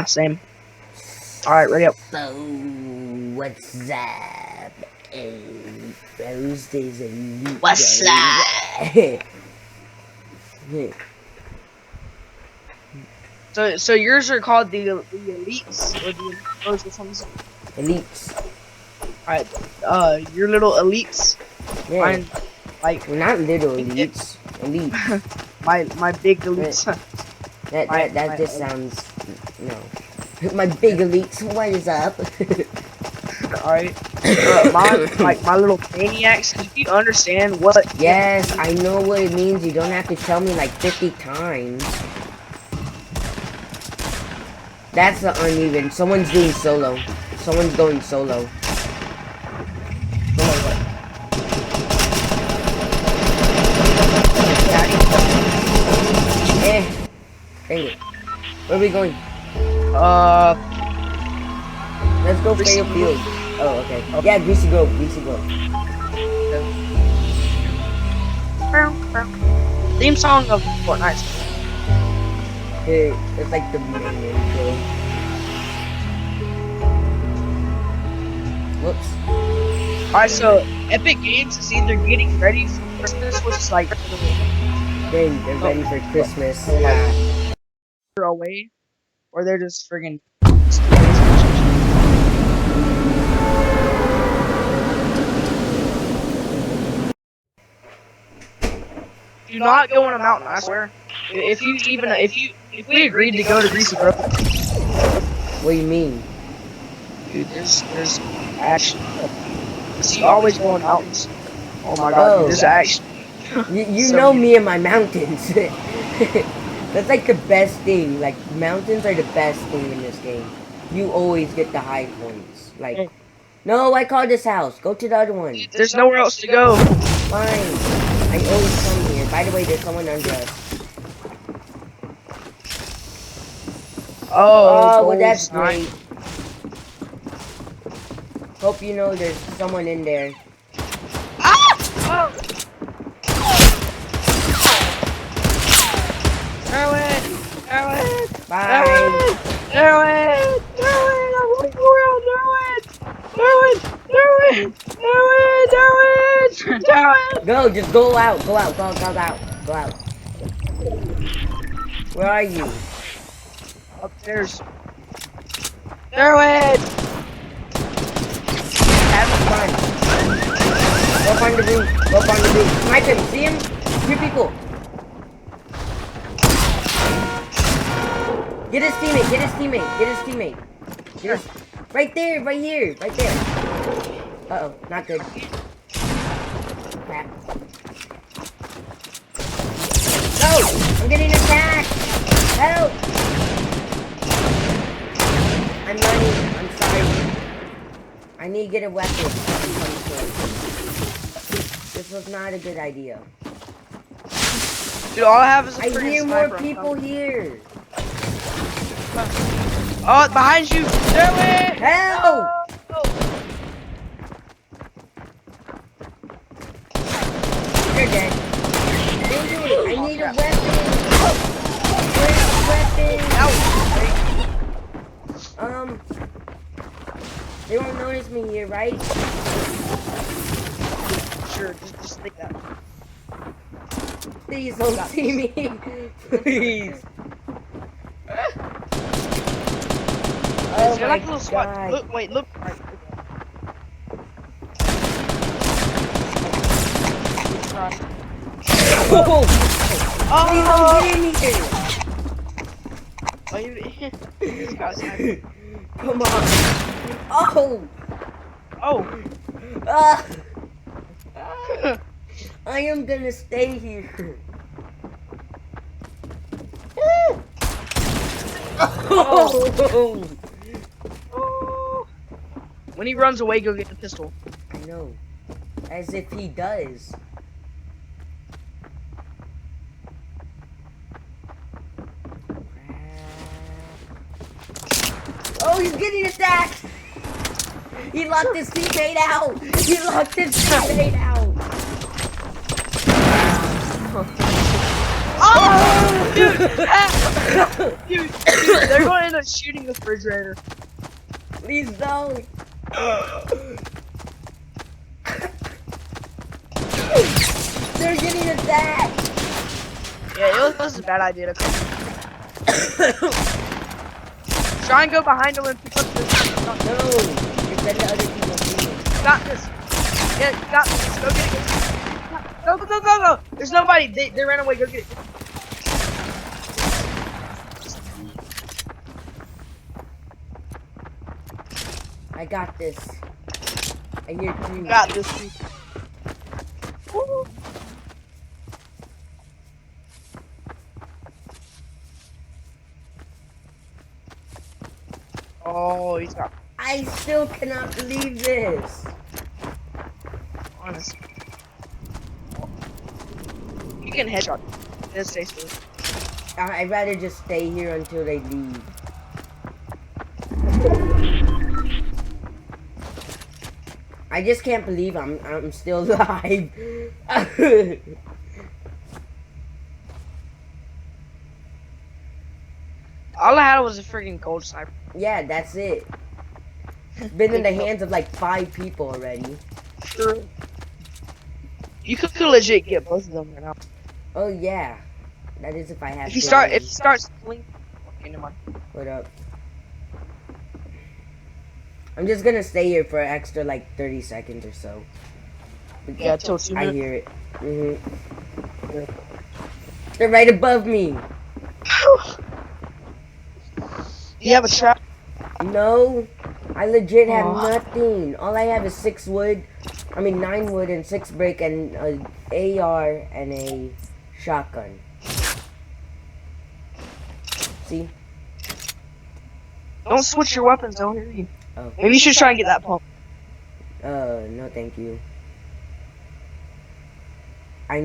Yeah, same. Alright, ready up. So, what's up? Hey, bros, there's a new What's up? So yours are called the elites or the pros or something. Elites. Alright, your little elites. Yeah. Mine, like We're not little elites. Elites. my big elites. That just sounds no. My big elites. What is up? Alright. My little maniacs. Do you understand what? Yes, I know what it means. You don't have to tell me like 50 times. That's the uneven. Someone's doing solo. Someone's going solo. Solo what? Dang it. Where are we going? Let's go Fatal Field. Oh, okay. Yeah, Greasy Grove. Greasy Grove. Theme song of Fortnite. Hey, it's like the main intro. Whoops. Alright, so Epic Games is either getting ready for Christmas, which is like They're ready for Christmas. away, or they're just friggin' do not go on a mountain, I swear. If we agreed to go to Greasy Grove. What do you mean? Dude, there's action. You always go on mountains. Oh my god, dude, there's action. You So know me and my mountains. That's like the best thing. Like, mountains are the best thing in this game. You always get the high points. Like, no, I called this house. Go to the other one. There's nowhere else to go. Fine. I always come here. By the way, there's someone under us. Oh, well, that's great. Hope you know there's someone in there. Ah! Oh. Throw it! Bye. Do it! I'm running around! Do it! Go, just go out. Go out. Where are you? Upstairs. Do it! Have fun. Go find the roof. Snipe him. See him? 3 people. Get his teammate. Right there. Uh-oh, not good. Crap. No! I'm getting attacked! Help! I'm running. I'm sorry. I need to get a weapon. This was not a good idea. Dude, all I have is a I hear more people here. Oh, behind you! Do it! Help! You're dead. I need a weapon. Where's the weapon? They won't notice me here, right? Sure, just think that. Please don't see me. Please. Oh They're my like a little spot. God. Look, wait, look. Right. Oh! Please don't get in here. Come on. Oh! I am gonna stay here. Oh! When he runs away, go get the pistol. I know. As if he does. Oh, he's getting attacked! He locked his teammate out! Dude, dude, they're going to end up shooting the refrigerator. Please don't. They're getting attacked. Yeah, it was a bad idea to come. Try and go behind them and pick up this. No, you're letting other people see it. Got this. Yeah, got this. Go get it. Go. There's nobody. They ran away. Go get it. I got this. I hear two. Got this. Woo. Oh, he's got. I still cannot believe this. Honest. You can headshot. This stays still. I'd rather just stay here until they leave. I just can't believe I'm still alive. All I had was a freaking gold sniper. Yeah, that's it. Been in the hands of like 5 people already. True. You could legit get both of them right now. Oh yeah, that is if I have. If you starts blinking. Okay, never mind. What up? I'm just gonna stay here for an extra like 30 seconds or so. Yeah, till 2 I minutes. hear it. They're right above me. You have a trap? No, I legit have Aw. nothing. All I have is 9 wood and 6 brick and an AR and a shotgun. See? Don't switch your weapons. Don't hear you. Oh. Maybe you should try and get that pump. No thank you. I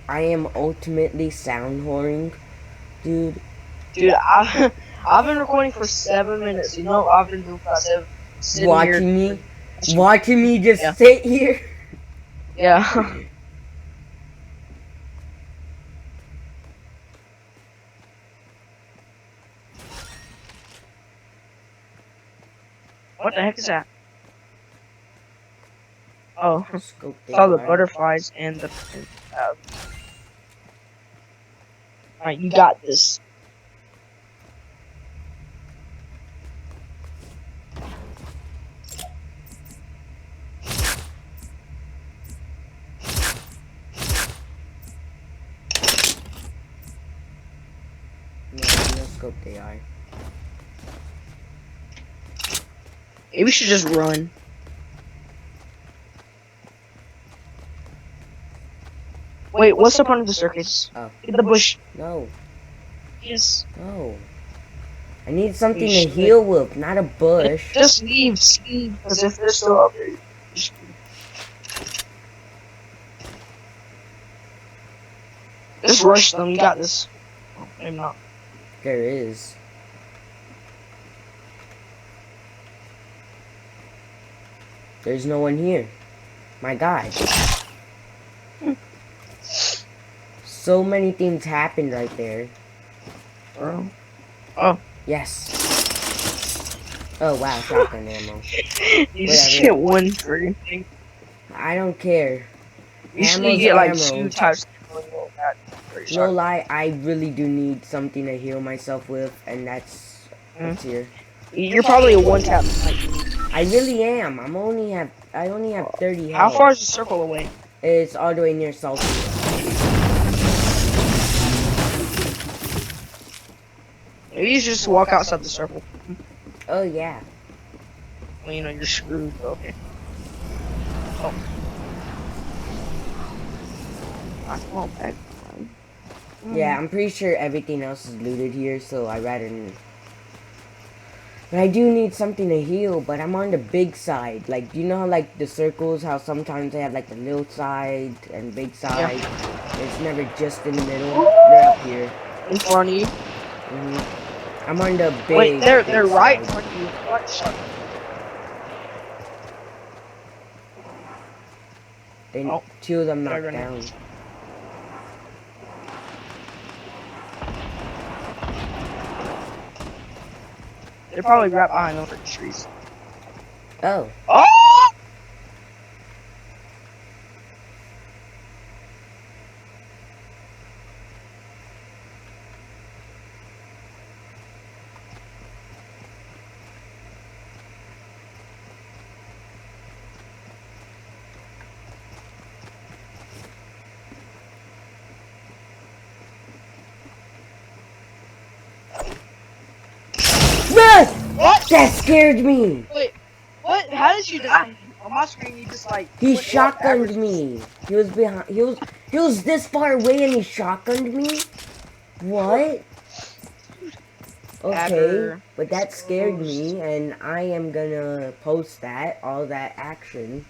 am ultimately sound whoring, dude. Dude, I've been recording for 7 minutes. You know I've been doing for 7. Watching me just Yeah. sit here. Yeah. What the heck is that? Oh, Scope saw the there. butterflies and the. Alright, you got this. No scope they are. Maybe we should just run. Wait, what's up under the circus? Oh. Get the bush. No. Yes. No. I need something You to should. heal with, not a bush. Just leave, because if they're still up there, just leave. Just rush them. You got this. Oh, maybe not. There is. There's no one here. My God. So many things happened right there. Oh. Yes. Oh wow, shotgun ammo. You just Whatever. get one friggin' thing. I don't care. Usually Ammo's you get like ammo. 2 types of ammo. No lie, I really do need something to heal myself with, and that's here. You're probably a one tap. I really am. I only have 30 How health. far is the circle away? It's all the way near Salty. Maybe you should just walk outside the circle. Oh yeah. Well, you know you're screwed. But okay. Oh. I want back. Yeah, I'm pretty sure everything else is looted here, so I rather. But I do need something to heal, but I'm on the big side. Like, you know how, like, the circles, how sometimes they have, like, the little side and big side? Yeah. It's never just in the middle. They're up here. In front of you? I'm on the big Wait, they're right in side. front of you. What? They, 2 of them knocked They're down. They're probably right behind those trees. Oh. Oh! No! What? That scared me! Wait, what? How did you die? On my screen, you just like He went off shotgunned averages. me. He was behind. He was this far away and he shotgunned me. What? Okay, Ever but that scared exposed. me, and I am gonna post that all that action.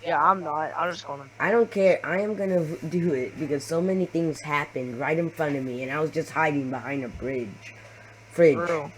Yeah, I'm not. I'm just gonna. I don't care. I am gonna do it because so many things happened right in front of me, and I was just hiding behind a fridge. For real.